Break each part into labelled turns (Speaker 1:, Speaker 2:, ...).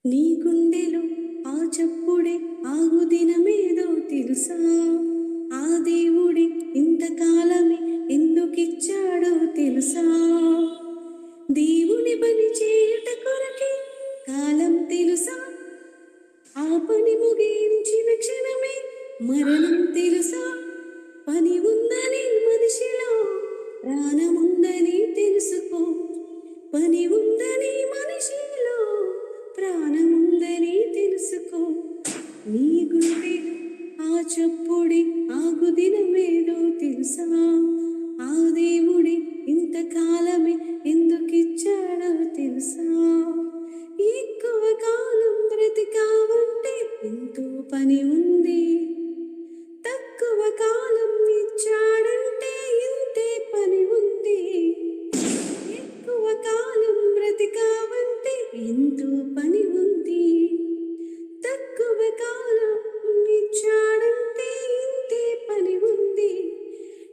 Speaker 1: నీ గుండెలో ఆ చప్పుడే ఆగు దినమేదో తెలుసా? ఆ దేవుడే ఇంతకాలమే ఎందుకిచ్చాడో తెలుసా? దేవుని పని చేయుట కొరకే కాలం తెలుసా? ఆ పని ముగించిన క్షణమే మరణం తెలుసా? పని ఉందని మనిషిలో ప్రాణముందని తెలుసుకో. పని ఉందని మనిషిలో ప్రాణముందని తెలుసుకో. నీ గుండెలో ఆ చప్పుడి ఆగు దినమేదో తెలుసా? ఆ దేవుడి ఇంతకాలమే ఎందుకిచ్చాడో తెలుసా? ఎక్కువ కాలం బ్రతికావంటే ఎంతో పని ఉంది. తక్కువ కాలం ఇచ్చాడంటే ఇంతే పని ఉంది. ఎక్కువ కాలం బ్రతికావంటే ఎంతో పని ఉంది. తక్కువ కాలం ఇచ్చాడంటే ఇంతే పని ఉంది.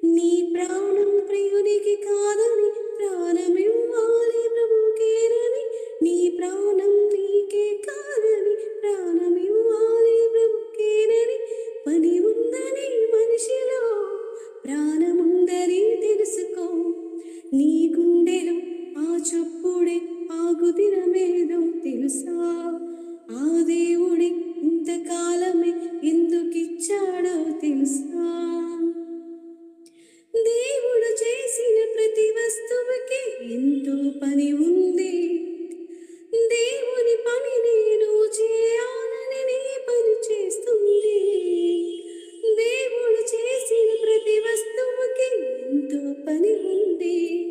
Speaker 1: నీ ప్రాణం ప్రియునికి కాదని ప్రాణమివ్వాలి ప్రభుకేనని. నీ ప్రాణం నీకే కాదని ప్రాణమివ్వాలి ప్రభుకేనని. పని ఉందని మనిషిలో ప్రాణముందని తెలుసుకో. నీ గుండెలో ఆ చప్పుడే ఆగు దినమేదో తెలుసా? ఆ దేవుడి ఇంతకాలమే ఎందుకిచ్చాడో తెలుసా? దేవుడు చేసిన ప్రతి వస్తువుకి ఎంతో పని ఉంది. దేవుని పని నేను చేయాలని నీ పని చేస్తుంది. దేవుడు చేసిన ప్రతి వస్తువుకి ఎంతో పని ఉంది.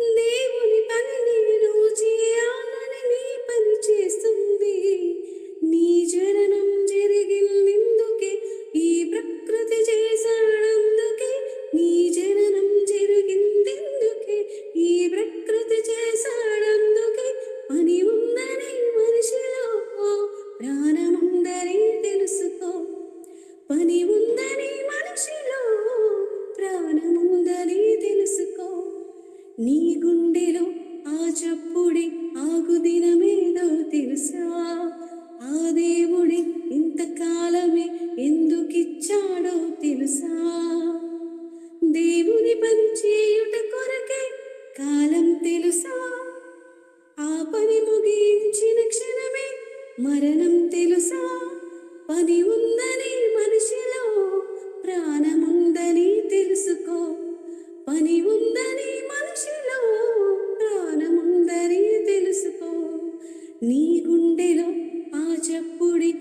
Speaker 1: దేవుని పని నేను చేయాలని నీ పని చేస్తుంది. నీ జననం జరిగిందిందుకే, ఈ ప్రకృతి చేశాడందుకే. నీ జననం జరిగిందిందుకే, ఈ ప్రకృతి చేశాడందుకే. పని ఉందని మనిషిలో ప్రాణముందని తెలుసుకో. పని ఉందని మనిషిలో ప్రాణముందని తెలుసుకో. నీ గుండెలో ఆ చప్పుడి ఆగు దినమేదో తెలుసా? ఆ దేవుడి ఇంతకాలమే ఎందుకిచ్చాడో తెలుసా? దేవుని పని చేయుట కొరకే కాలం తెలుసా? ఆ పని ముగించిన క్షణమే మరణం తెలుసా? పని ఉందని మనిషిలో ప్రాణముందని తెలుసుకో. పని ఉందని మనిషిలో ప్రాణముందని తెలుసుకో. నీ గుండెలో ఆ చప్పుడి